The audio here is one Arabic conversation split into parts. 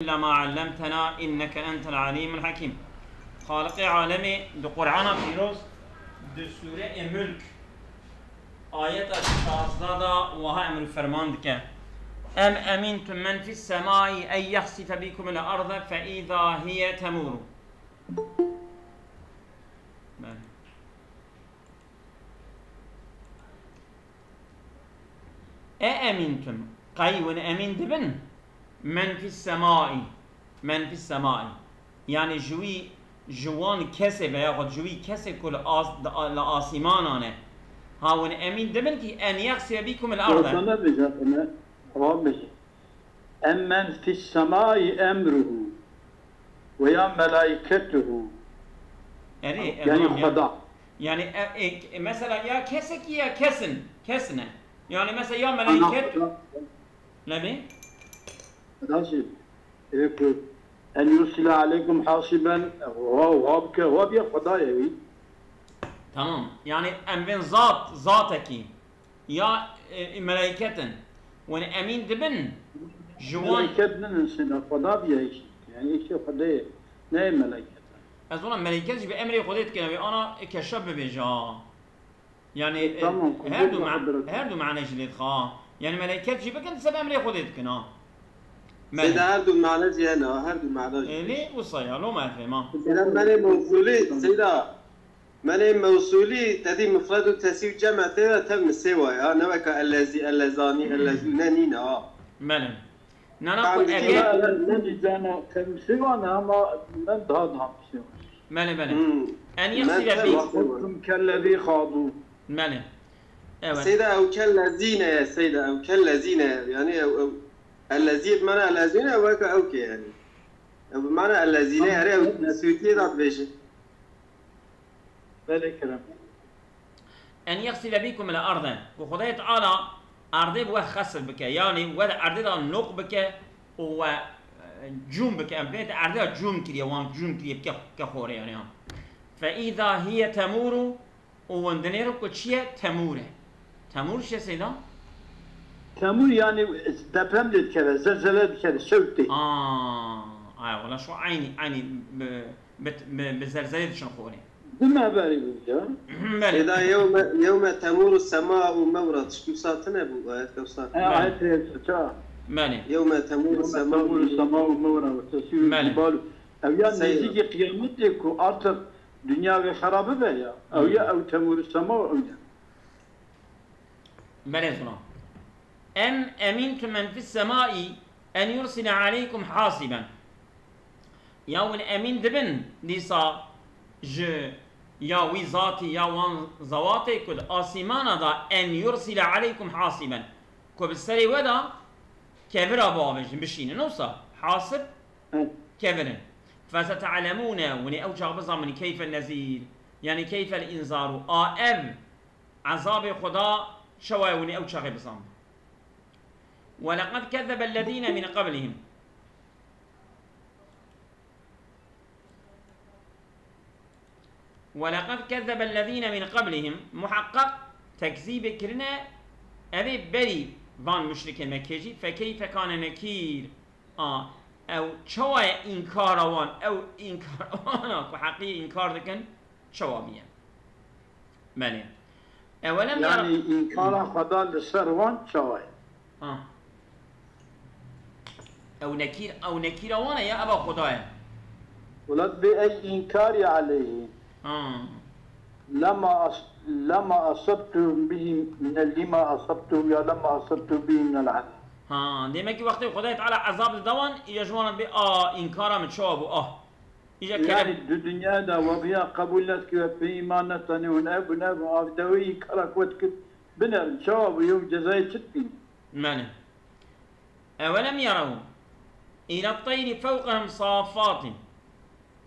إلا ما علمتنا إنك أنت العليم الحكيم. خالق عالمي دو قرآن فيروز دو سورة ملك آيات 16 وها أمر فرمان دك أم أمنتم من في السماء أن يخسف بكم الأرض فإذا هي تمور. أأمنتم قيون أمين دبن من في السماء من في السماء يعني جوان كسب ياخد جوي كسب كل لآسمان أنا هاون أمين دبن كي أن يخسف بكم الأرض. أمن في السماء أمره ويا ملائكته يعني خضع يعني مثلا يا كسك يا كسنة يعني مثلا يا ملائكته نبي راشد أن يرسل عليكم حاصبا هو بيا خدايا تمام يعني أم بين ذاتك يا ملائكة وانا أمين دبن جوان ملائكتنا نسنا خدا بيا يعني إيش خدايا لا ملائكة أظن ملائكة بأمر خديت كنا أنا كشاب بيجا يعني هردو معنا جليد خا يعني ملائكة جيبك أنت سبب أمر خديت كنا سيدا هردو معنا جينا هردو معنا ليه وصيا لو ما فهمه سيدا ماني موصولي سيدا ماني موصولي تدي مفرد وتسيب جمع تم سوا يا نوك اللذاني اللذونانينا ملم نانا نجي جانا كم سوا نما من ضاد سوا ملم أن يصل بكم كالذي خاضوا ملم سيدا أو كالذين يا سيدا أو كالذين يعني أو الذين معنى الذين أو كي يعني بمعنى الذين هري سويتي ذات بيش ذلك أن يغسل بكم الأرض وخدای تعالى أرضي بوا خسر بك يعني ولا أرضي دا نق بك و جوم بك أمبيت أرضي جوم كريه وان جوم كريه كخوره يعني فإذا هي تمور وندنيرو كتشيه تمور شو سيدا؟ تمور يعني دبرمت كذا زلزلت كذا صوتي والله شو عيني بزلزلة شنو خوري ما بالي بيجا إذا يوم تمور السماء مورد شو ساتنا أبو آيات كوسات مالي يوم تمور السماء مورد وتسير الجبال أو يعني يجي قيامتك وأرض دنيا خرابة بيا أو تمور السماء أو يعني مالي زنا أم أمنتم من في السماء أن يرسل عليكم حاصبا يا أمين دبن ليسا يا وي ذاتي يا وان زواتي كل آسمان دا أن يرسل عليكم حاصبا كبسري ودا كبرا بابج بشين نوصا حاصب كبرا فستعلمون وني أوجع بزمن كيف النذير يعني كيف الإنذار عذاب خدا شوى وني أوجع بزمن ولقد كذب الذين من قبلهم ولقد كذب الذين من قبلهم محقق تكذيب كرنا أبي بري فان مشرك مكيجي فكيف كان نكير أو شوى إنكار وان أو إنكار وانا كحقيقي إنكار ذكن شوابيا مالين أولم يعني إنكار خدا للسروان شوى أو نكير وانا يا أبا خدايا ولد بأي إنكار عليه لما أصبتم به من لما أصبتم يا لما أصبتم به من العذاب ديما وقت خدای تعالی عذاب دوان يجوانا ب انكار من شوابو يعني الدنيا دا وبيا قبولتك بإيمانتنا ونأبنا وعبدوي كرك وتكت بنا شواب يوم جزاي تشتي معنى أولم يروا إلى الطير فوقهم صافات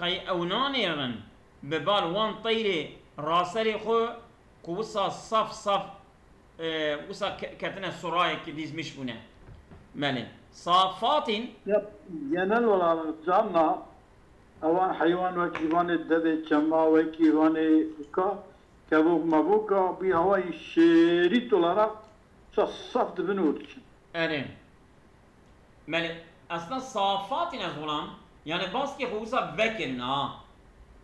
قي أونانيرن ببال وان طير راسري خو كوسا صف وسا كتنا سراي كديز مش بنا مالين صافات ينال ولا جامنا اوان حيوان وكيوان الدد كما وكيوان كا كبوك مبوكا بي هواي شريط ولا صف بنور أرين مالين اصلا صافات نزولان يعني باسكي خوصا فكرنا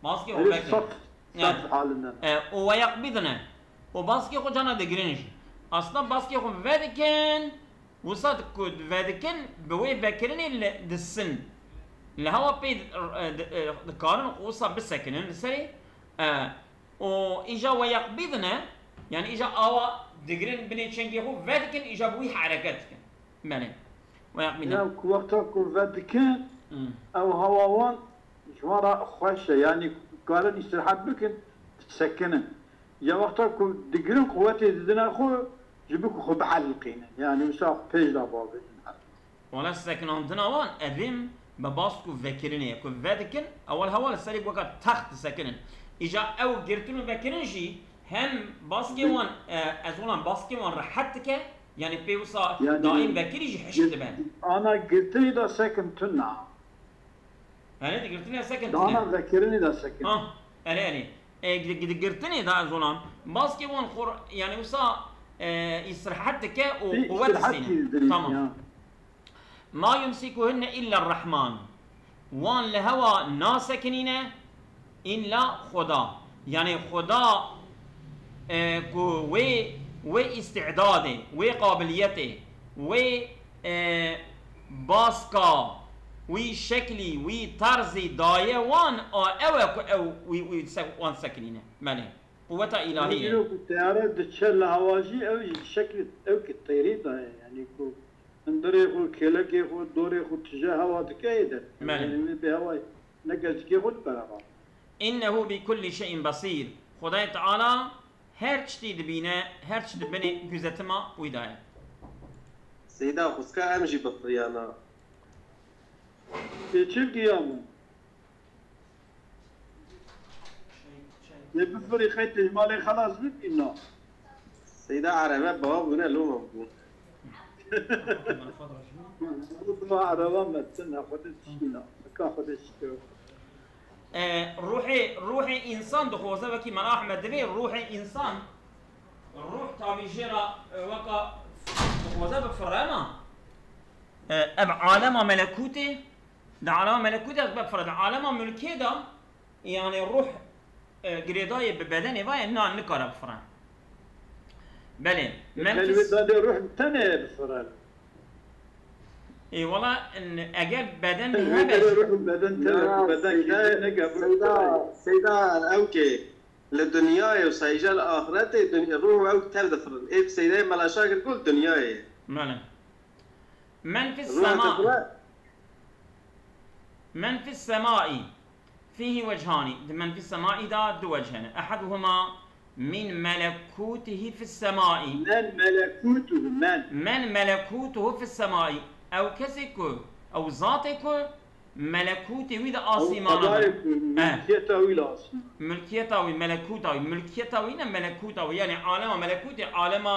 باسكي هو هذه فكر صف حالنا ويقبضنا وباسكي خو جانا دقرينش اصلا باسكي خو فادكن وصاد كود فادكن بوي فكرني دسن اللي هو بيد قارن وصا بالسكن سري واجا ويقبضنا يعني اجا اوا دقرين بني تشنجي هو فادكن اجا بوي حركاتك مالي ويقبضنا يعني وقتها كون فاتكن او هواوان جوارا خوشه يعني قالن استراحات بكن تسكنن يا وقتها كون دقرين قوتي دنا خو جبك خو بعلقين يعني وساق بيج لابا ولا سكن عندنا وان ادم بباسكو فكرني كو فادكن اول هوا السالب وقت تحت سكنن اجا او قرتنو فكرنجي هم باسكي وان ازولان باسكي وان رحتك يعني بيوصا يعني دائم بكريجي حشت بان انا قلت لي دا سكن تنا يعني انت قلت لي سكن انا ذكرني دا سكن اه يعني قد قرتني دا ازولان باسكي وان خور يعني وصا يسرحتك وقوات السنة تمام ما يمسكهن الا الرحمن وان لهوا ناسكنين الا خدا يعني خدا و استعداده و قابليته و باسكا و شكلي و طرزي دايه وان او وان سكنين مالي قوة إلهية. لو كنت أعرف تشل هواجي أو شكل أو كتيري يعني كو ندري خو كلكي خو دوري خو تجاه هوا تكيدا يعني بهواي نقل كي خو برا إنه بكل شيء بصير خداي تعالى هرش تدبينا هرش دبني جزتما ويدايا. سيدا خسكا أمشي بفريانا. يشوف قيامه. يبفري خيط المالي خلاص بدينا. سيدا عربة بابونا لو مبون. ما عربة ما تسنى خدت شينا كاخدت شتو. روحي إنسان دخوزه وكي من أحمد دبي روحي إنسان الروح تابي جرا وكا دخوزه بفرما أب عالم ملكوتي ده عالم ملكوتي أسباب فرد عالم ملكي ده يعني الروح قريداي ببدني باي نوع نكره بفران بلى منفس ده روح تاني بفران اي والله ان اجل بدن هبش روح بدن تاني بدن كده سيدا اوكي للدنيا وسيجا الاخرات الدنيا الروح او ترد فران ايه سيدا ملا شاكر كل دنيا مالا من في السماء من في السماء فيه وجهان من في السماء دا دو وجهان أحدهما من ملكوته في السماء من ملكوته في السماء أو كسكو أو ذاتكو ملكوته ويدا آسيمانا ملكيته وملكوته ملكيته وين ملكوته يعني عالم ملكوته عالم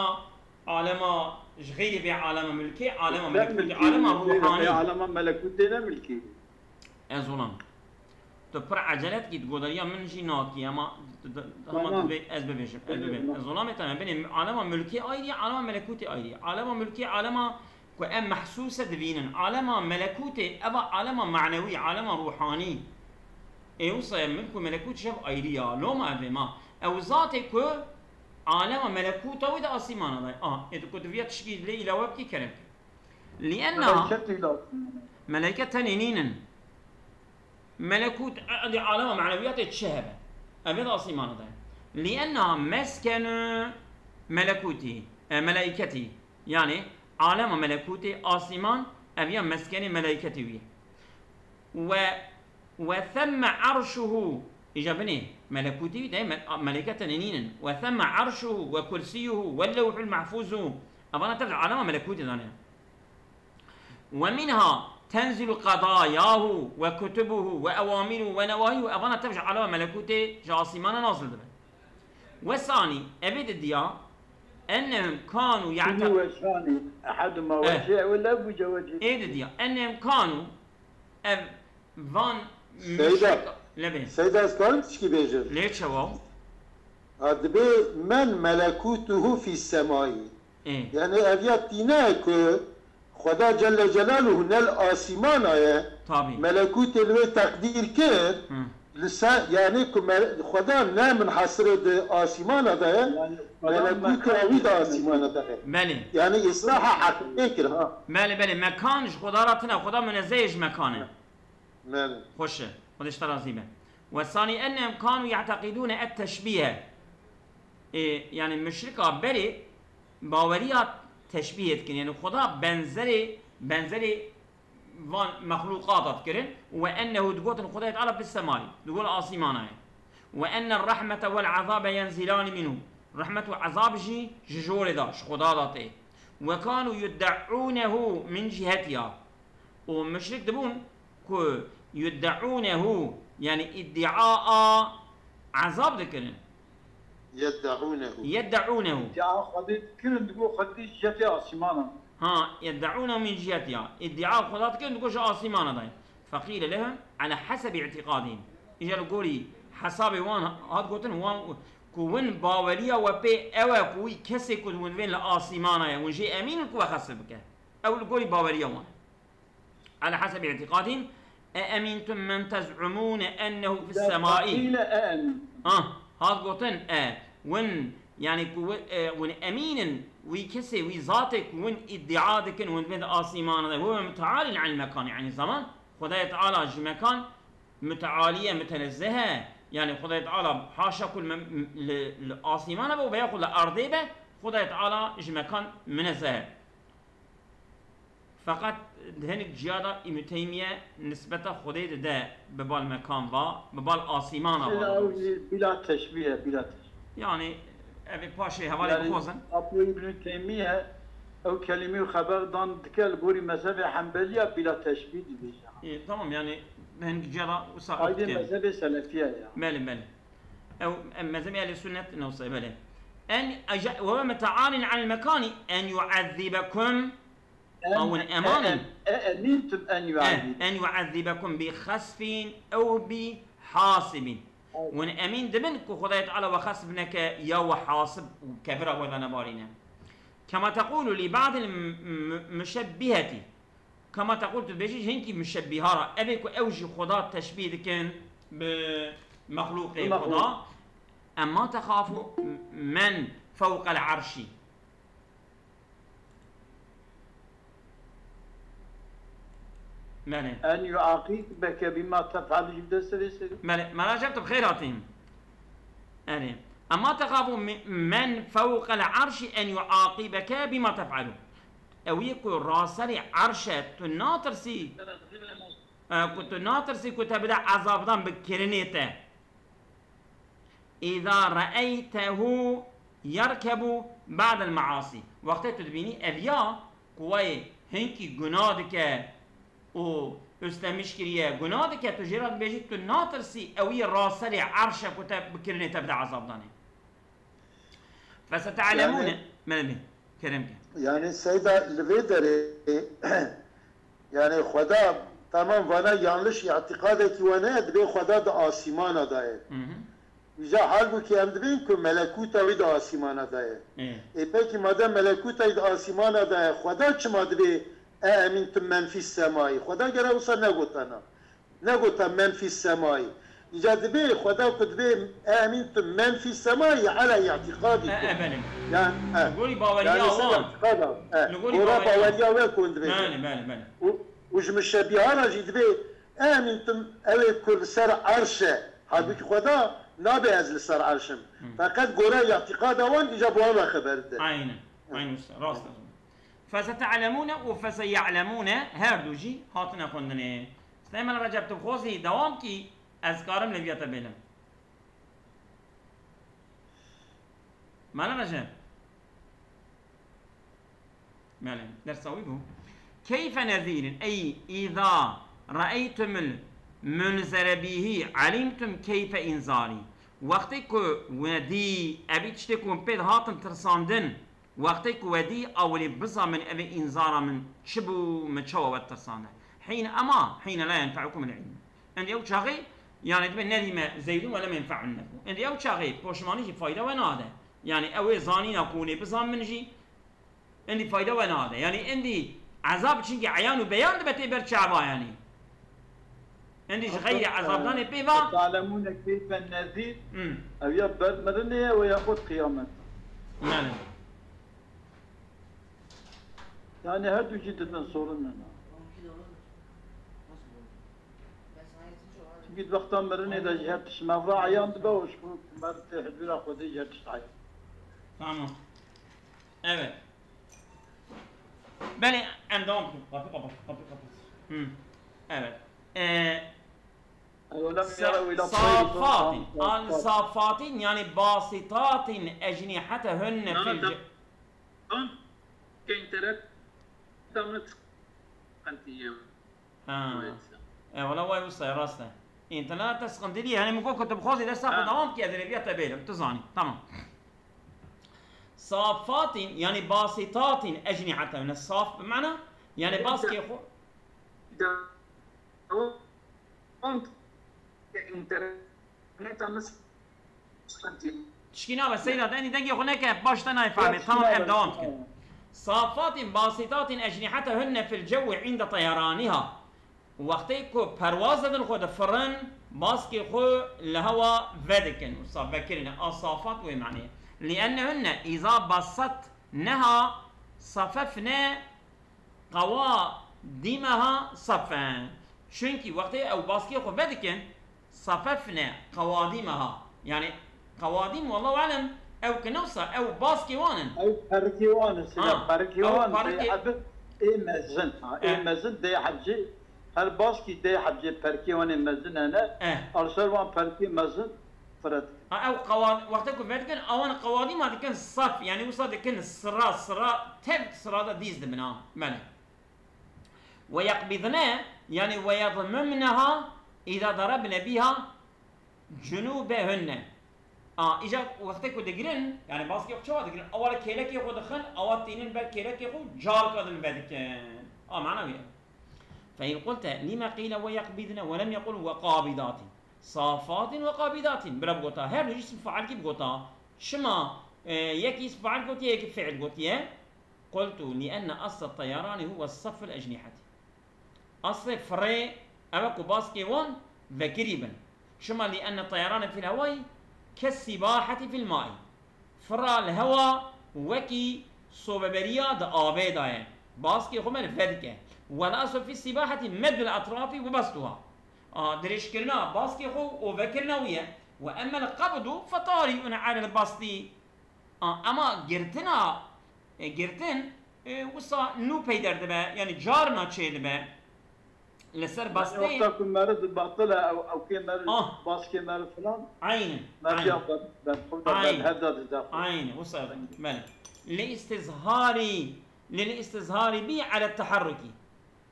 غير بعالم ملكي عالم ملكوته عالم روحاني عالم ملكوته ملكي أزولان تو پر عجلت گید گودریا من جی ناکی اما هم تو از ببیشم ظلام تمام بین عالم ملکی آیدی عالم ملکوتی آیدی عالم ملکی عالم کو ام محسوسه دبینن عالم ملکوتی ابا عالم معنوی عالم روحانی ایوصا ملک ملکوت شف آیدیا لو ما ما او ذاتی کو عالم ملکوت وید آسیمان دای ایتو کتویت تشکیل لی الى وبکی کرم لانها ملائكه تنينين ملكوت عندي عالم معنويات تشهبه أبيض أصيمان ده لأنها مسكن ملكوتي ملائكتي يعني عالم ملكوتي أصيمان أبيض مسكن ملائكتي وثم عرشه إجابني ملكوتي ده ملائكة تنين وثم عرشه وكرسيه واللوح المحفوظ أبانا تبع عالم ملكوتي ده ومنها تنزل قضاياه وكتبه وأوامره ونواهيه أبانا تبع على ملكوته جاسمان نازل دبن والثاني أبد الديا أنهم كانوا يعتقدون أحدهما وجه ولا بوجه وجه أبد الديا أنهم كانوا فان سيدا اسكان تشكي بيجر ليش شواو أدبي من ملكوته في السماء يعني أبيات ديناك خدا جل جلاله نل آسمان آیا طبعا ملکوت الوی تقدیر کرد يعني خدا نه منحصر ده آسمان ده ملکوت الوی ده آسمان ده بله يعني إصلاح حقيقي كده بله مكانش خدا راتنا خدا منزهش مكانه بله خوشه خودش ترازيبه والثاني أنهم كانوا يعتقدون التشبيه يعني المشركة بلي باوريات تشبيه كن يعني خدا بنزري مخلوقات كرن وأنه تقول خدا يتعرف بالسماء تقول آسمانه وأن الرحمة والعذاب ينزلان منه رحمة وعذاب ججور داش خدا داته وكانوا يدعونه من جهتها ومشرك دبون كو يدعونه يعني ادعاء عذاب ذكرن يدعونه ادعاء خدي كل تقول خدي جهتي آسمانا يدعونه من جهتها ادعاء خدا كن تقول آسمانا داي فقيل لهم على حسب اعتقادهم اجا قولي حساب وان هاد قلتن وان كون باوريا وبي اوا كوي كسي كون وين لآسمانا ونجي امين كو خسبك او قولي باوريا وان على حسب اعتقادهم أأمنتم من تزعمون أنه في السماء قيل آمن هاد قلتن وين يعني وين أمين ويكسي ويزاتك وين ادعادك وين بين آسمان هو متعال عن المكان يعني زمان خداي تعالى جي مكان متعالية متنزهة يعني خداي تعالى حاشا كل الآسمان أبو بياخذ الأرض به خداي تعالى جي مكان منزهة فقط هنك جيادة ابن تيمية نسبة خديد ده ببال مكان با ببال آسمان بلا تشبيه يعني أبي باشي هوالي يعني بخوزن أبو ابن تيمية أو كلمة خبر دان دكال بوري مذهب حنبلية بلا تشبيه دي إيه تمام يعني هنك جيادة وسائل هذه مذهب سلفية يعني بله أو مذهب أهل السنة نوصي بله وهو متعال عن المكان أن يعذبكم أو أمانا أمنتم أن يعذبكم بخسف أو بحاسب وأن أمين دبنك خدايت على وخسبنك يا وحاسب كبرة ولا نبارينا كما تقول لبعض المشبهة كما تقول تبجي هنكي مشبهة أبيك أوجي خدا تشبيه كان بمخلوق خدا أما تخافوا من فوق العرش مالي أن يعاقبك بما تفعل جدا سلسل مالي ما راجعت بخيراتهم أنا أما تخافوا من فوق العرش أن يعاقبك بما تفعله أو يكون راسل عرشة تناطرسي كنت ناطرسي كنت بدأ عذاب ضم بكرنيته إذا رأيته يركب بعد المعاصي وقت تدبيني أبيا قوي هنكي جنادك و استمشكريه جنادك تجرد بيجي تناطرسي أوي راسل عرشة كنت بكرنيته بدأ عذاب ضاني فستعلمون يعني من كرمك يعني السيدة الفيدري يعني خدا تمام وانا يانلش اعتقادك وانا دبي خدا دا آسمان دايه يجا حال كي ام دبين كو ملكوت ويد آسمان دايه اي بيكي مادام ملكوت ويد آسمان دايه خدا چما دبي امنتم من في السماء خدا جرا وصل نقول من في السماء يجا دبي خدا كدبي امنتم من في السماء على اعتقادك يعني قولي باوريا نقولي باوريا وين دبي بالي وش مشابهانا جيد بي امنتم اوي كل سر عرشه حبيك خدا نابي ازل سر عرشم فقط قرا اعتقاد وان اجابوا خبر ده عين راس فستعلمون وفسيعلمون هردوجي هاتنا خوندنه استعمل رجبت بخوزي دوام كي اذكارم لبيات بينم مالا رجب مالا درس صويبه كيف نذير أي إذا رأيتم المنذر به علمتم كيف إنذاري وقتك ودي أبي تشتكون بيد هاتم ترساندن وقتك ودي أولي بزا من أبي إنذار من شبو متشوى والترساندن حين لا ينفعكم العلم عند يو شاغي يعني تبين نديم زيدون ولا ما ينفع منكم عند يو شاغي بوشماني فايدة وناده يعني أوي زاني نكوني بزا منجي عندي فايدة وناده يعني عندي عذاب چونكي عيان وبيان دبتي برشعبا يعني عندي غير عذاب داني بيبا تعلمون كيف النذير أو يبدأ مرنية ويأخذ قيامة نعم يعني هدو جدا صورنا قد وقتا مرنية دا جهة تشمافا عيان دبا وشكو مرت حدولا خودي جهة تشتعي تمام evet بله ام devam kapı evet صافات الصافات يعني باسطات أجنحتهن في الجو كإنترنت تمت قنتية ولا واي وصل راسنا انترنت تسقندلي يعني ممكن كنت بخوزي ده ساخد دوام كي ادري بيها تبيلم تزاني تمام صافات يعني باسطات أجنحتهن الصاف بمعنى يعني باسكي يخو انترنت امس تشكينا بس سيدات اني دنجي هناك باش تناي فاهمي تمام ام دوام صافات باسطات اجنحتهن في الجو عند طيرانها وقتيكو پرواز دن خود فرن باسكي خو الهواء فدكن وصافكرين الصافات ومعنى لانهن اذا بسطنها صففنا قوادمها صفا شنكي وقتي او باسكي خو فدكن صففنا قوادمها يعني قوادم والله اعلم او كنوصة او باسكي وانن او باركي وانن سيدا باركي وانن دي حب اي مزن اي مزن دي حبجي هل باسكي دي حبجي باركي وانن مزن انا ارسل وان باركي مزن فرد او قواد وقتكم فدكن اوان قوادم هذا كان صف يعني وصل كان الصراع تبت صراع ديز دمنا ماله ويقبضنا يعني ويضممنها إذا ضربنا بها جنوبهن إجا وقتك دقرن يعني باسكي وقتها دقرن أول كيلك يخو دخل أول تينين بعد كيلك يخو جار كذا بعدك معناه ويا فإن قلت لما قيل ويقبضنا ولم يقل وقابضات صافات وقابضات برب قطع هر جسم فعل كيف قطع شما يكي اسم فعل قطع يكي فعل قطع قلت لأن أصل الطيران هو الصف الأجنحة أصل فري أبكو باسكي وان ذكريبا شما لأن الطيران في الهواء كالسباحة في الماء فرا الهواء وكي صوببريا دا آبيدا باسكي خمال فدكة والأصل في السباحة مد الأطراف وبسطها دريش كرنا باسكي خو وذكرنا ويا وأما القبض فطارئ على البسط أما جرتن وصا نو بيدر دبا يعني جارنا تشي دبا لسر بسطي وقتا كل مرض باطلة او كي مرض باسكي مرض فلان عين ما في عين وصل مال للاستظهار بي على التحرك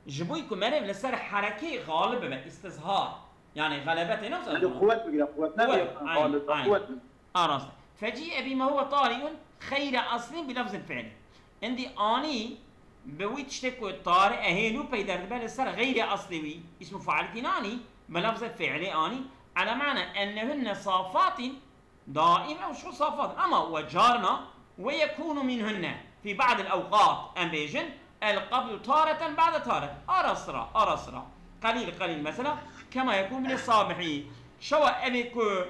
جبويكم مريم لسر حركي غالب استظهار يعني غلبته نفس قوات بقى قوات راس فجيء بما هو طارئ خير اصل بلفظ الفعل عندي اني بويت شتكو طارئ اهينو بيدر بل سر غير اصلي اسمه فعلتناني بلفظ الفعل اني على معنى انهن صافات دائما وشو صافات اما وجارنا ويكون منهن في بعض الاوقات امبيجن القبض تارة بعد تارة ارسرا قليل مثلا كما يكون من الصابحي شو ابيكو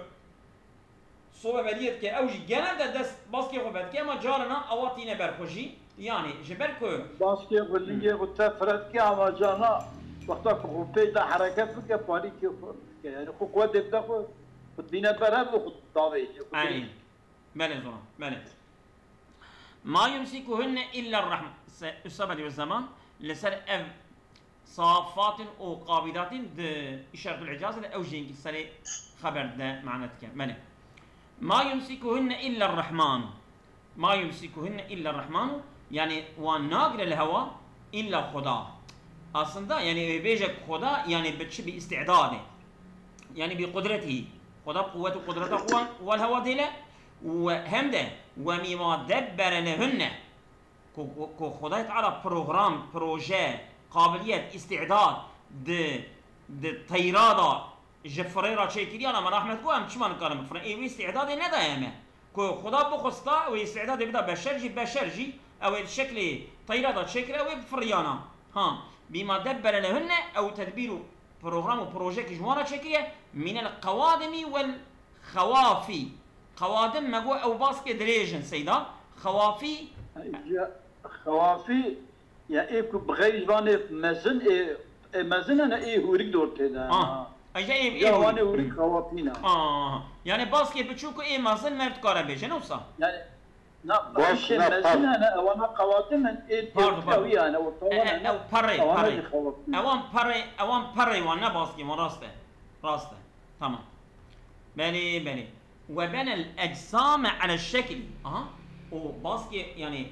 صوبة بديت كي اوجي جنب دست باسكي خبت كما جارنا اواتينا برخوجي يعني جبركو باسكي غلية وتفرد كي اما جانا وقتا خو بيدا حركات بك باري كي يعني خو قوات يبدا خو بينا برهب وخو طاوي اي مالي زونا مالي ما يمسكهن الا الرحمة السبب والزمان لسر اف صافات او قابضات اشارة العجاز او جينك سري خبر ده معناتك مالي ما يمسكهن إلا الرحمن يعني وناقر الهوى إلا خدا أصلا يعني بيجك خدا يعني بتش باستعداده يعني بقدرته خدا بقوته قدرته والهوى ديله وهم ده ومما دبر لهن كو خدا تعالى بروجي قابلية استعداد د طيرادة جفريرا شيكري انا ما راح نقول ام شو ما نقول اي استعداد ندايمه كو خدا بخستا واستعداد يبدا بشرجي او الشكل طيرة شكل او بفريانا ها بما دبر لهن او تدبير بروغرام وبروجيكت جوارا شكلية من القوادم والخوافي قوادم مقو او باسكي دريجن سيدا خوافي خوافي يا ايه بغير جواني مزن مزن انا ايه هوريك دورت هذا اجا ايه يا وانا هوريك خوافينا يعني باسكي بتشوكو ايه مازن مرد كارا بيجي نوصا يعني لا باش مزن انا وانا قواتم ايه تسوي انا او بري اوان بري وانا باسكي راسته تمام بني وبنى الاجسام على الشكل وباسكي يعني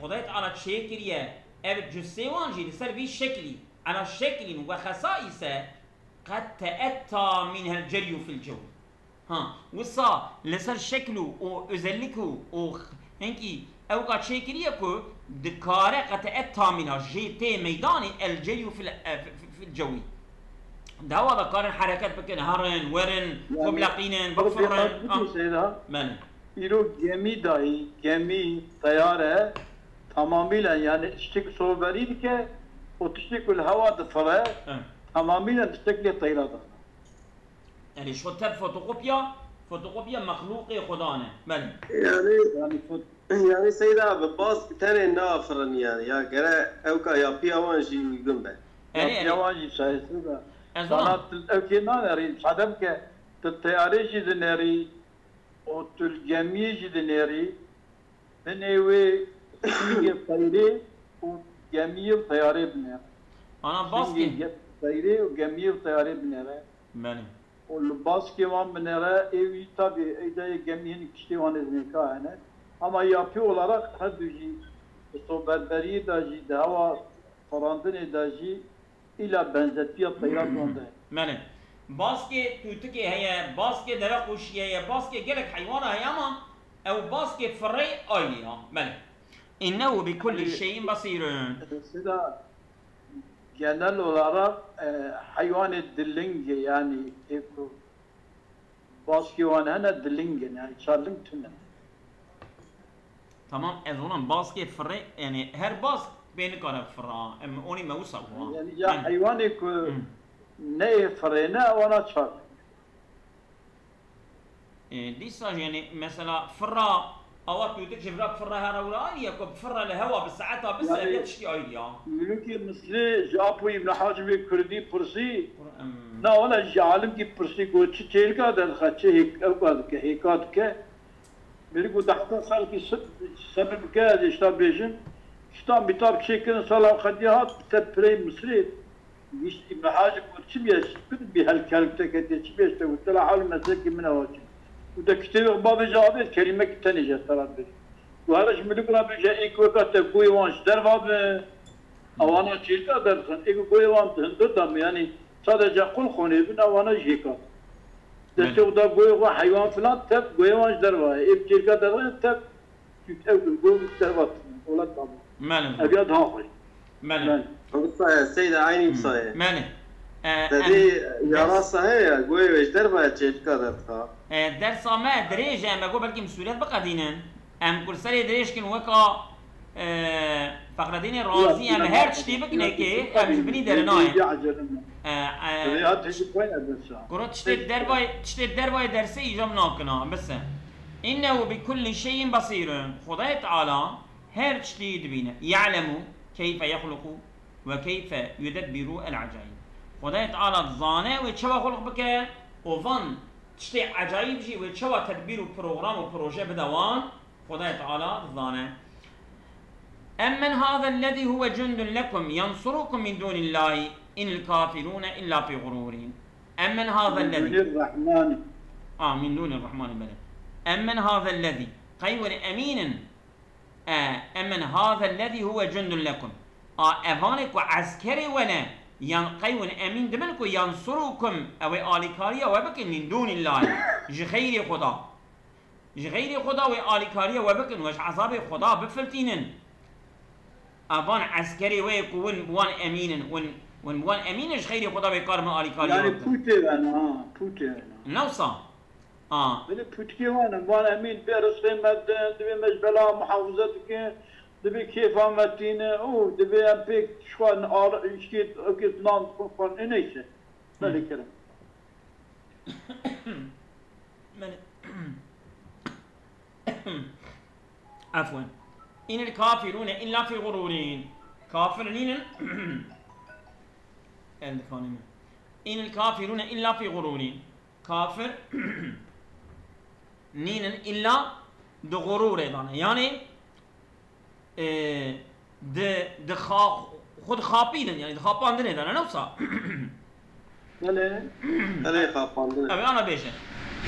خديت على الشكلية جسيوان جي لسر في شكلي على شكل وخصائص قد تأتى منها الجري في الجو وصا لسر شكله وأزلكه هنكي أوقات شكليكو دكارة قد تأتى منها جيتي ميداني الجري في الجوي ده هو ذكر حركات بكن هرن ورن وبلاقينن بفرن من يرو جمي طيارة تماميا يعني تشتك صوبري که و تشتك الهواء دفره تماميا تشتك طيارة يعني شو تب فوتوكوبيا مخلوق خدانه بله يعني سيدا بباس تاني نافرن يعني يا قراء اوكا يا بيوان جي جنبه يا بيوان جي شايسودا انا اوكينا نري صدم که الطيارة جي دنيري والجميع جي دنيري بنيوي طيارة وجميع طيارة بنيري انا باسكي طيارة وجميع طيارة بنيري بله والباسكي وان بنيري ايوي tabi ايدا جميع كشتي وان ازنكا هنا ama yapı olarak her düji soberberi daji dava farandın daji ila benzetiye tayrat onda. Mane. Baske tutuke heye, baske deve kuşiye, baske gelek hayvana heye ama ev baske فري ayya. Mane. İnnehu bi kulli şeyin basirun. Mesela genel olarak hayvan dillinge yani baske vanana dillinge yani çarlım tünen. Tamam ezonan baske فري yani her bask beni kara فرا em oni mevsa huwa. Yani ya hayvanı ku ne فرينا ona çar. ديسا يعني مثلا فرا اوقات بيوتك جبرك فرا هراولانية كوب فرا لهوا بالساعتها بس ابيض تشتي ايديا. يقولك مثل جابوي ابن حاجب كردي برسي. لا ولا جعلم كي برسي قوتش تيلكا ده خاتشي هيك اوقات هيكات كه. بيقول دحتا صار كي سبب كاد اشتا بيجن. اشتا بيتاب شيكن صلاة خديهات تبري مصري. يش ابن حاجب قوتش بيش بهالكلب تكتي بيش قلت له حاول مسكي من اواجه. وده كتير باب جابر كلمة كتنجة ترى بس وهذا شملكنا بيجا إيكو كاتب كوي وانش در باب أوانا شيلتا درسن إيكو كوي وان تهندر دم يعني صادق قل خوني بنا وانا جيكا دستو ده كوي وان حيوان فلان تب كوي وانش در باب إيك شيلتا درسن تب تأكل كوي در باب ولا دم ماله أبيض هاقي ماله السيدة عيني بصاية ماله تدي يا راسها هي كوي وش در باب شيلتا درسها درس ما دريج اما جو بلكي مسؤوليات بقدينن ام كل سري دريج كن وكا فقردين رازي ام هر تشتي بكنكي ام بني درناي كرو تشتي درباي درسي يجم ناكنا بس انه بكل شيء بصير خداي تعالى هر تشتي دبينا يعلم كيف يخلق وكيف يدبر العجائب خداي تعالى ظانه وشبه خلق بك وظن تشتي عجائب جي وشوا تدبير وبروغرام وبروجي بدوان خداي تعالى ظانه أمن هذا الذي هو جند لكم ينصركم من دون الله إن الكافرون إلا في غرور أمن هذا الذي من دون الرحمن من دون الرحمن بلى أمن هذا الذي قيور أمين أمن هذا الذي هو جند لكم أفانك وعسكري ونا قيون امين دمنكو ينصركم او آليكاريا وبكن من دون الله جغير خدا وآليكاريا وبكن وش عذاب خدا بفلتينن ابان عسكري ويكون بوان امين وان بوان امين جغير خدا ويقار من آليكاريا يعني بوتي نوصا بله بوتي وانا بوان امين بيرسين مدن دبي مجبلا محافظتك دبي كيف عمتينا او دبي ام بيك شوان اشكيت اكيد نان كون انيشه ذلك عفوا إن الكافرون إلا في غرورين كافرين إن الكافرون إلا في غرورين كافر نين إلا دغرور يعني د خود خابين يعني خابان دني أنا نوصا لا خابان أبي أنا بيشه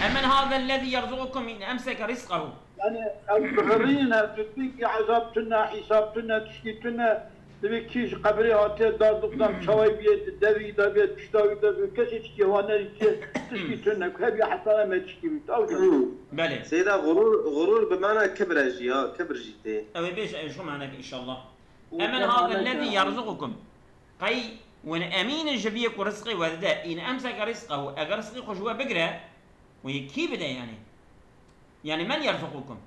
أمن هذا الذي يرزقكم إن أمسك رزقه يعني الغرينا تبيك عذابتنا حسابتنا تشكيتنا تبيك كيش قبري هاتي دار دقدام شوي بيت دبي دبي تشتاوي دبي كشي تشكي وانا تشكيتنا كهبي حتى ما تشكي بله سيدا غرور بمعنى كبر جي كبر جيتين أبي بيش شو معناك إن شاء الله أمن هذا الذي يرزقكم قي وإن أمين جبيك ورزقي وذا إن أمسك رزقه أجر رزقي خشوة بقرة ويكيف ده يعني من يرزقكم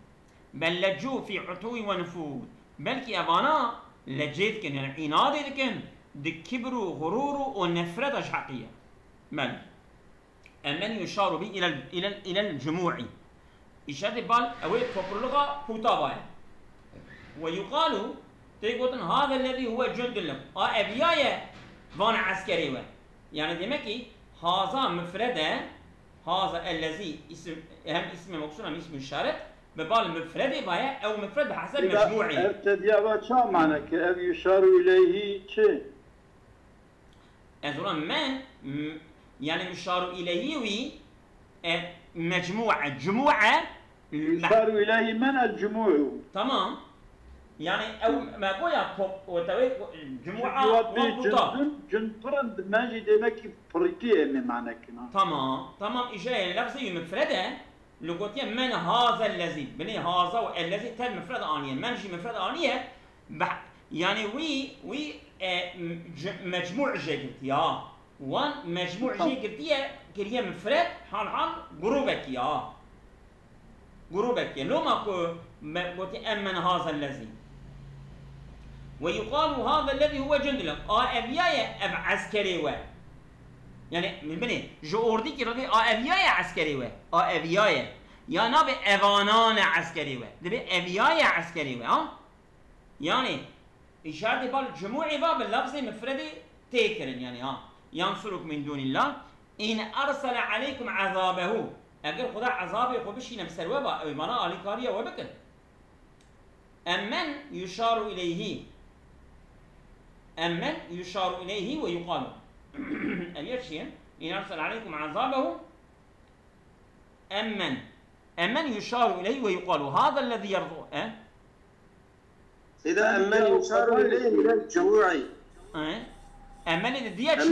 بل لجوا في عتو ونفوذ بلكي أبانا لجيتكن يعني عنادتكن دي كبروا غروروا ونفرة حقية من أمن يشار به إلى الجموع إشارة بال أوي فقر لغة بوتابايا ويقال تيقولن هذا الذي هو جند لكم أبيايا فان عسكري يعني دمكي هذا مفردة هذا الذي اسم موصول هم اسم الشارط ببال مفرد بايا او مفرد بحسب مجموعي ابتدى شو معنى كأب يشار اليه شيء اذن من يعني يشار اليه وي مجموعه يشار اليه من الجموع تمام يعني او ما قويا وتوي جموعه جنفرند ماجي دمكي بريتي معنى كنا تمام اجاي لفظي مفرده لغوتيه من هذا الذي بني هذا والذي تم مفرد انيه منجي مفرد انيه يعني وي مجموع جيت يا وان مجموع جيت كريه مفرد حال جروبك لو ما قلت امن هذا الذي ويقال هذا الذي هو جند لك ابيايا اب عسكري يعني من بني جوردي كي ردي ابيايا عسكري ابيايا يا نبي ايوانان عسكري دبي ابيايا عسكري يعني اشاره بالجموع باللفظ مفردي تيكرن يعني ينصرك من دون الله ان ارسل عليكم عذابه اگر خدا عذابه خو بشینه بسروه با ایمانا آلیکاریه و بکن امن يشار إليه ويقال أبيات شيء إن أرسل عليكم عذابه أمن يشار إليه ويقال هذا الذي يرضو إذا أمن يشار إليه من الجموع أمن إذا دياتش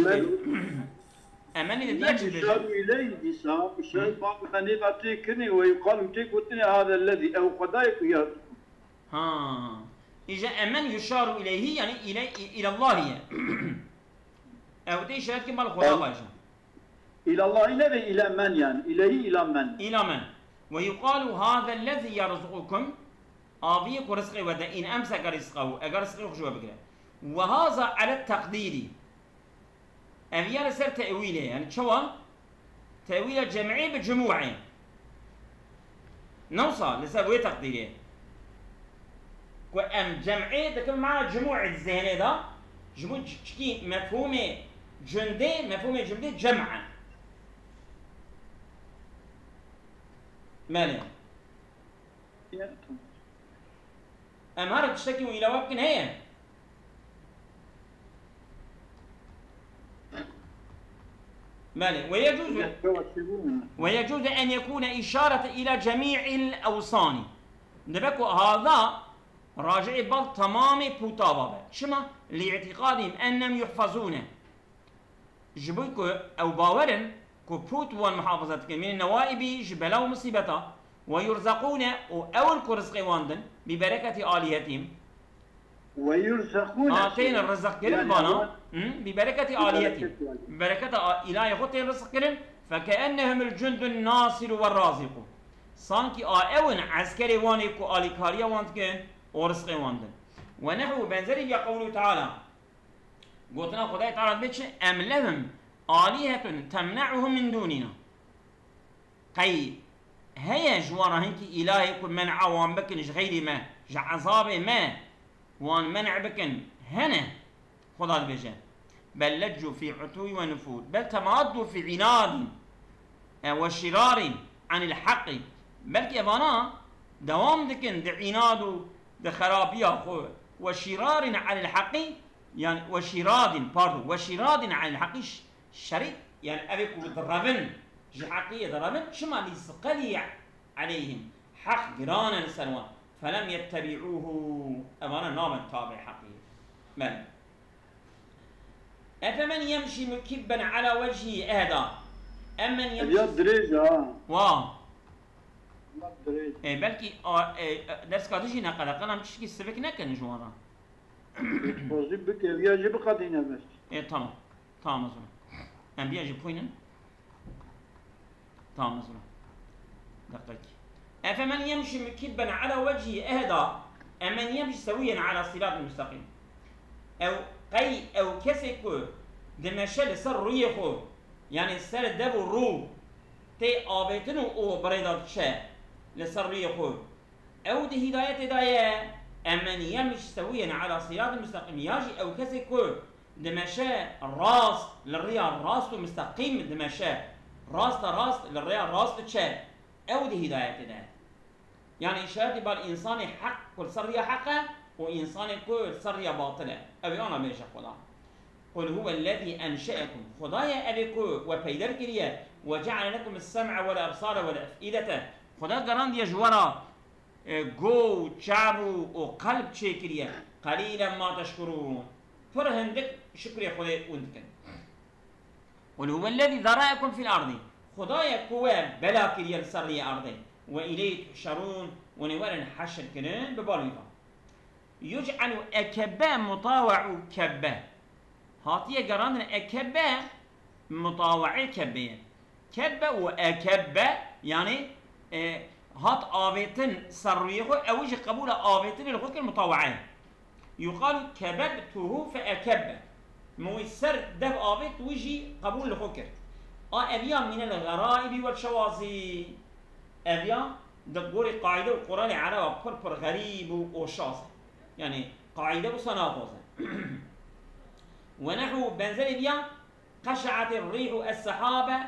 أمن إذا دياتش يشار إليه ديسا يشار بعض خنيبة تيكني ويقال تيكوتني هذا الذي أو قدائك يرضو إذا أمن يشار إليه يعني إلى الله أو تيشهد كما الخطاب إلى الله إلى من يعني إلى من ويقال هذا الذي يرزقكم أبيك رزقه ودا إن أمسك رزقه أجر رزقه خشوع بكره وهذا على التقدير أبيار سر تأويله يعني شو تأويل جمعي بجموعين نوصل لسبوي تقديره وأم جمعي ده كم معنا جموع الذهني ده جموع شكي مفهوم جندي جمعا ماله أم هرب تشتكي إلى وقت هي ماله ويجوز أن يكون إشارة إلى جميع الأوصان نبكو هذا راجع بال تمام بوتابا شما لاعتقادهم أنهم يحفظون جبوكو أو باورن كو بوت والمحافظة من النوائب جبلوا مصيبته ويرزقون أو الكرزق واندن ببركة آلهتهم ويرزقون تين الرزق كرن بانا ببركة آلهتهم ببركة إلهي خطين الرزق كرن فكأنهم الجند الناصر والرازق صانكي أون عسكري واني كو آلي كاريا واند كن ورزق واندن ونحو بنزري قوله تعالى قلتنا خداي تعالى بيتش أم لهم آلهة تمنعهم من دوننا قي هيا جوارا هنكي إلهي كن منع وان بكن غير ما عذاب ما وان منع بكن هنا خدا بيجا بل لجوا في عتو ونفور بل تمادوا في عناد وشرار عن الحق بل كيفانا دوام دكن دعناد دخرابيا خو وشرار عن الحق يعني وشراد عن الحق شريك يعني أبيك ضربن جحقية ضربن شما لسقلي عليهم حق جرانا لسنوات فلم يتبعوه أمانا نام التابع حقيقي من أفمن يمشي مكبا على وجهه أهدى أمن يمشي دريجة دريجة بلكي درس كاتجي نقل قلم تشكي السبك نكن جوارا وظيف بك يجب قدينا بس تمام أزولا أم بيجي بوينن تمام أزولا دقيق أفمن يمشي مكبا على وجهه أهدى أمن يمشي سويا على صراط المستقيم أو كسيكو دمشل سر ريخو يعني سر دبو رو تي آبتنو أو بريدات شاء لسر ريخو أو دي هداية أمن يمشي سويا على صراط المستقيم ياجي أو كسيكو دمشا راس للريال راس مستقيم دمشا راس للريال راس تشا أو دي هداية يعني إشارة بالإنسان حق كل سرية حقه وإنسان كل سرية باطلة أبي أنا ماشي خدا قل هو الذي أنشأكم خدايا أبيكو وبيدر كريا وجعل لكم السمع والأبصار والأفئدة خدا قران دي جورا جو تشابو وقلب تشيكريا قليلا ما تشكرون فرهندك شكريا خدايا وندكن قل هو الذي ذرأكم في الأرض خدايا كوا بلا كريا سرية أرضي وإليه تحشرون ونورن حشر كنين ببالغة يجعل أكبا مطاوع كبا هاتية قراندن أكبا مطاوع كبا كبا وأكبا يعني هات آبيتن سريخو أوجه قبول آبيتن الخلق المطاوعين يقال كببته فأكب مويسر دب آبيت وجي قبول الخلق أبيا من الغرائب والشواذ أبيا دقوري قاعدة القرآن على بربر غريب وشاذ يعني قاعدة وصنافوزة ونحو بنزل بيا قشعت الريح السحابة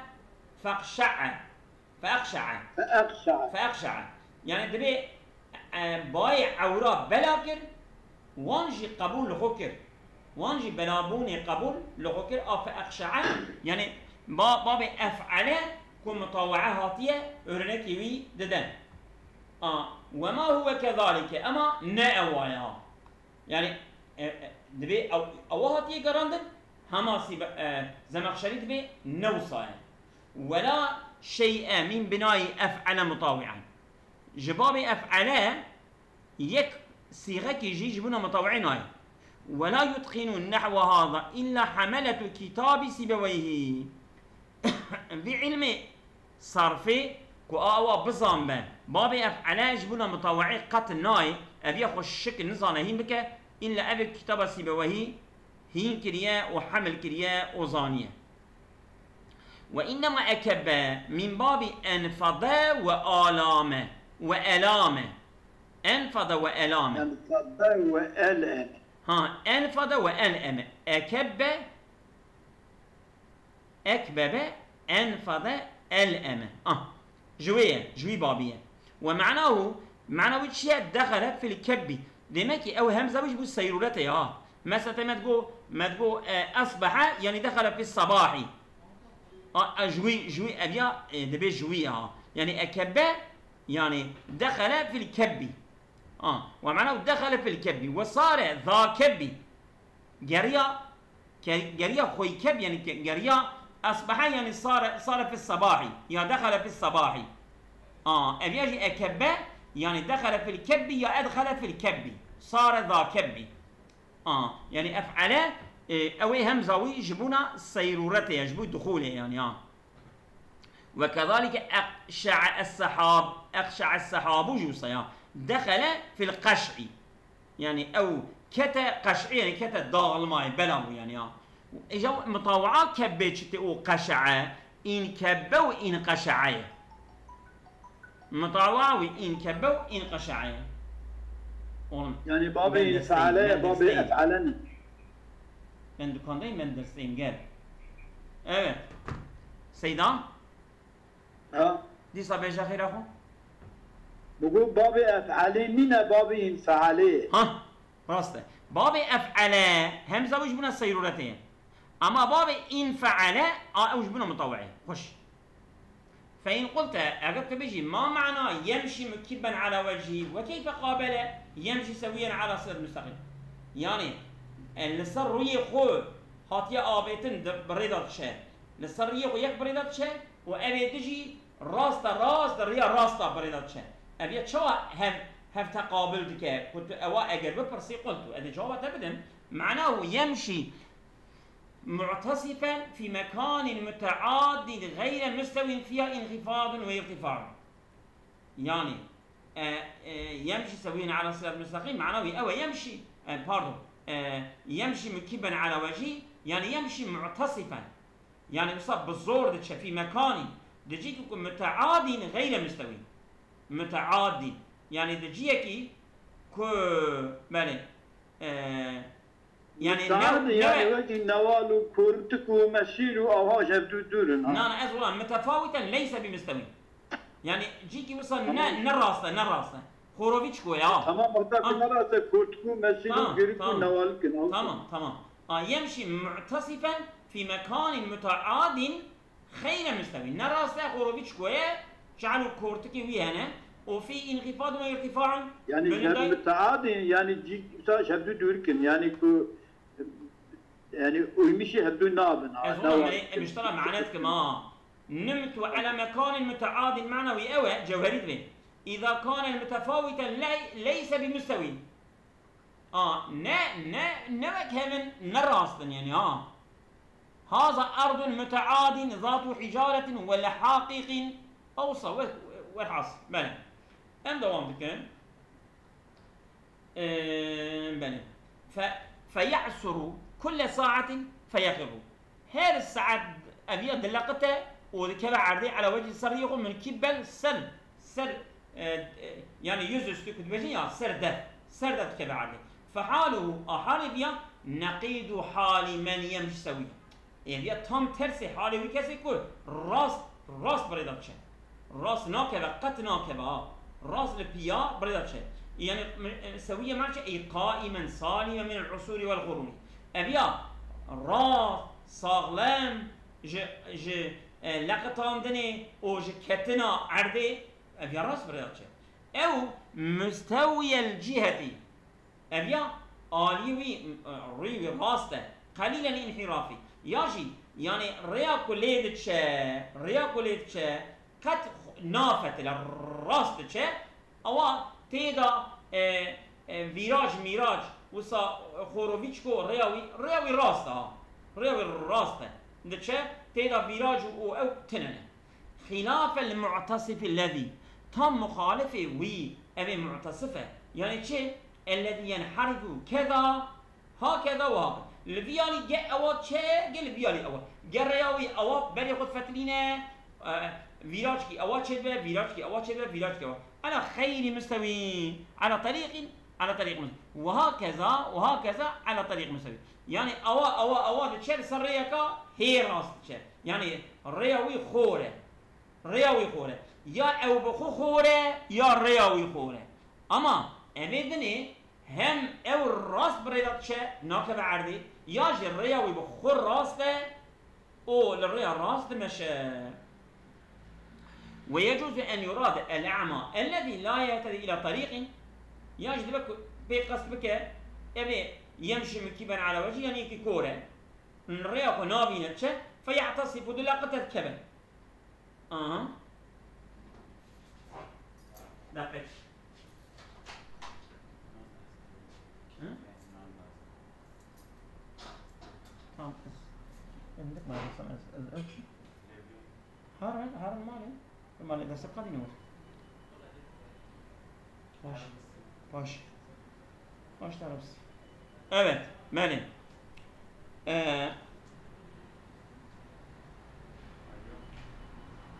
فأقشع يعني دبي بايع عورا بلاكر وانجي قبول لخوكر وانجي بلابوني قبول لخوكر فأقشع يعني باب أفعله كم مطوعة هاتية أرنكيوي ددن وما هو كذلك أما نأوايا يعني دبي أو هاتية قراندن هما زمخشري دبي نوصايا ولا شيء من بناء أفعل مطاوعا جباب أفعل يك صيغة كيجي يجبون مطاوعين هاي ولا يتقن نحو هذا إلا حملة كتاب سيبويه في علم صرفي كأوا بزام باب أفعل يجبون مطاوعي قتل ناي أبي أخو الشكل نزانه هين بك إلا أبي كتاب سيبويه هين كريا وحمل كريا وزانية وإنما أكب من باب أنفض وآلام أنفض وألام أنفض وألام أكبب أنفض ألأم جوي بابية ومعناه شيء دخل في الكب دمك أو همزة وش بالسيرورة مثلا ما تقول أصبح يعني دخل في الصباح جوي أبيا دبي جويها يعني أكبة يعني دخل في الكب ومعناه دخل في الكب وصار ذا كب جريا خوي كب يعني جريا أصبح يعني صار في الصباح يا دخل في الصباح أبيا أكبة يعني دخل في الكب يا أدخل في الكب صار ذا كب يعني أفعله أوي همزة يجبونا سيرورته يجبو دخوله يعني وكذلك أقشع السحاب جوصيا دخل في القشع يعني أو كتا قشعي يعني كتا داغ الماي بلاو يعني اجا مطاوعة كبيتشتي او قشعة إن كبو إن قشعة مطاوعة وإن كبو إن قشعة يعني بابي فعله بابي أفعلني من دكاندي من درسين قال evet سيدان ها دي صبيجة خير أخو بقول بابي أفعلي نينا بابي انفعلي ها راسته بابي أفعله همزة وش بنا السيرورتين أما بابي إن فعله وش بنا مطوعي خش فإن قلت أقدت بيجي ما معنى يمشي مكبا على وجهه وكيف قابله يمشي سويا على صراط مستقيم يعني لسر ريخو هاتيا آبيتن بريدات شه لسر ريخو يك بريدات شه وأبي تجي راست ريا راستا بريدات شه أبي شو هم تقابل دك كنت أوا أجر ببرسي قلت أدي جواب تبدن معناه يمشي معتصفا في مكان متعاد غير مستوي فيها انخفاض وارتفاع يعني يمشي سويا على صراط مستقيم معناه أو يمشي يمشي مكبا على وجهه يعني يمشي معتصفا يعني يصاب بالزور دتش في مكان دجيك متعاد غير مستوي متعاد يعني دجيكي كو مالي يعني يعني وجه نوال كورتك ومشيل أو هاج هبدو دورن أنا أزولا متفاوتا ليس بمستوي يعني جيكي وصل نراسته خوروفيتش كو يا تمام مرتاح نراسته كورتك ومشيل وغيرك نوال كنا تمام يمشي معتصفا في مكان متعاد غير مستوي نراسته خوروفيتش كو جعلوا كورتكي ويهنا وفي انخفاض وارتفاع يعني متعاد يعني جيك هبدو دوركن يعني كو يعني ويمشي هبدو نابن بيشتغل معناتك ما نمت على مكان متعاد معنوي أو جوهري به إذا كان المتفاوتا ليس بمستوي كمان نراستن يعني هذا أرض متعاد ذات حجارة ولا حقيق أوصى والعصر بلى أم دوام بكن بلى فيعسر كل ساعة فيقر هذه الساعة أبي دلقته وذكر عرضي على وجه السر من كبل سر يعني يزوج تكتب بجيا سر كبل عرضي فحاله حال بيا نقيد حال من يمشي سويا يعني تام ترسي حالي وكسي كل راس بريدات شيء راس ناكبه قط ناكبه راس البيا بريدات شيء يعني سويا معناه أي قائما سالما من العسور والغرور أبيا راس صاغلام ج لقطان دني أو ج كتنا عرضي أبيا راس بريدات شيء أو مستوي الجهة أبيا آليوي ريوي راسته قليلا انحرافي ياجي يعني ريا كوليدتش كت نافت الراس تشه أو تيدا ميراج وصا خوروفيتشكو رياوي راسته دتشه تيدا فيراج أو تننه خلاف المعتصف الذي تم مخالفه وي أبي معتصفه يعني شيء الذي ينحرف كذا هكذا وهكذا الفيالي جاء أوات شيء قال الفيالي أوات جاء رياوي أوات بري خد فتلينه فيراجكي أوات شيء بقى فيراجكي أوات شيء بقى فيراجكي أوات على خير مستوي على طريق مستوي وهكذا على طريق مستوي يعني أوا تشيل سريكا هي راس تشيل يعني رياوي خوره يا أو بخو خوره يا رياوي خوره أما أبدني هم أو الراس بريدات شيء ناكب عردي ياجي الرياوي بخور راسته أو للريا راسته مش ويجوز أن يراد الأعمى الذي لا يهتدي إلى طريق يجد بك بقصد بك أبي يمشي مكبا على وجهه يعني كيكورة الرياق نابينة فيعتصف دلاقة الكبل ده بيش عندك ما يصير هارن مالي ده سبقة دي نور باش تعرف Evet, بله.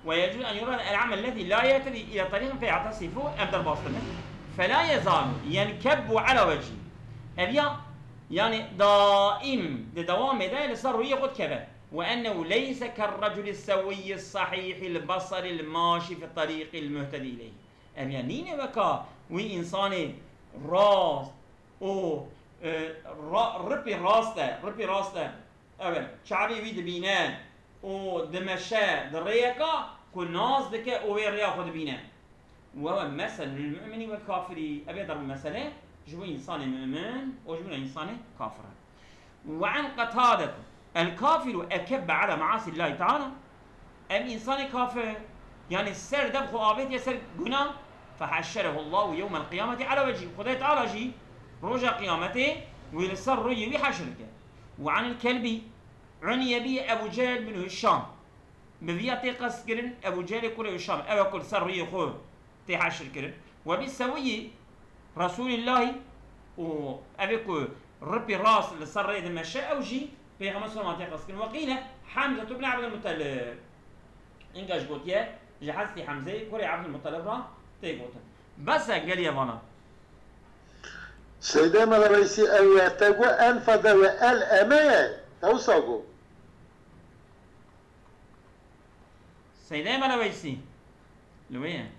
ويجوز أن يرى العمل الذي لا يهتدي إلى طريق فيعتصفه أبدا باطلا فلا يزال ينكب على وجهه. أبيا يعني دائم لدوام ده لصار ياخذ كذا وأنه ليس كالرجل السوي الصحيح البصر الماشي في الطريق المهتدي إليه. أبيا نين وكا وإنسان راس أو ربي راسته أبدا شعبي ويد بينان او دمشا دريكا كل ناس دك او ياخذ بينا وهو مثل للمؤمن والكافر ابي ضرب مثلا جو انسان مؤمن وجو انسان كافر. وعن قتادة الكافر اكب على معاصي الله تعالى ام انسان كافر يعني السر دبخ ابيت يسر جناه فحشره الله يوم القيامه على وجهه خدای تعالى جي رجع قيامته ويسر يبي حشرك. وعن الكلب عني به أبو جهل بن هشام بذياتي قص كرن أبو جهل كل هشام أو كل سر يخو تحشر كرن وبالسوي رسول الله وأبيكو ربي راس لسر يد مشاء أو جي في خمس سنوات قص كرن. وقيل حمزة بن عبد المطلب إنجاش قوتيه جهزتي حمزة كل عبد المطلب را تيقوت بس قال يا بنا سيدنا ملويسي أو يتقوى أنفذ والأمان توصقوا سيدنا ملويسي لوين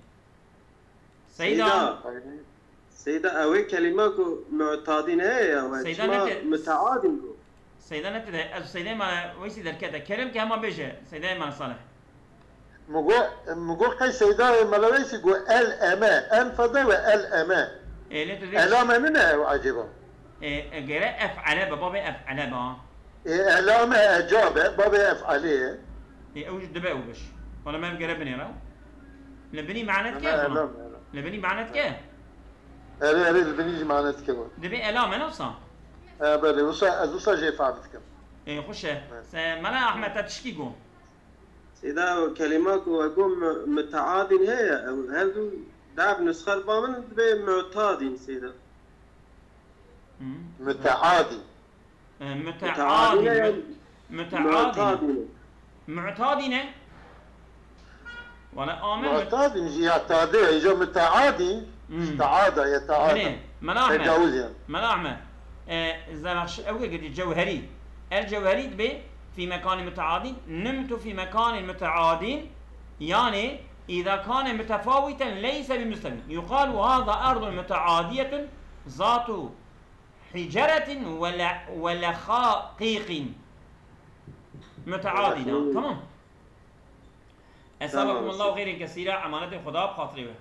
سيدا أوي كلمة معتادين هي سيدنا متعادين سيدنا ملويسي ذكرت كلام كما بيجي سيدنا صالح مقول كي سيدنا ملويسي يقول الأمان أنفذ والأمان ألامة منها وعجبه غير أفعل بابا أفعل با ألامة أجابة بابا أفعليه أوش دبأ وبش ولا ما بقرب بني راو لبني معنات كيف لبني معنات كيف أريد البني معنات كيف دبي ألامة نفسها بله وصا جي فعلت كم خوشه ملا أحمد تشكيكو سيدا كلمات وأقوم متعادين هي هل دعب نسخة البامن دبي معتادين سيدا متعادي معتادين ولا آمن معتادي يجي يعتادي يجي متعادي تعادى يتعادى ملاحمة زرخش أوكي قد الجوهري الجوهري دبي في مكان متعادين نمت في مكان متعادين يعني إذا كان متفاوتا ليس بمستوى يقال هذا أرض متعادية ذات حجرة ولا خاقيق متعادلة. تمام. أسألكم الله خير كثيرا. أمانة خدا بخاطري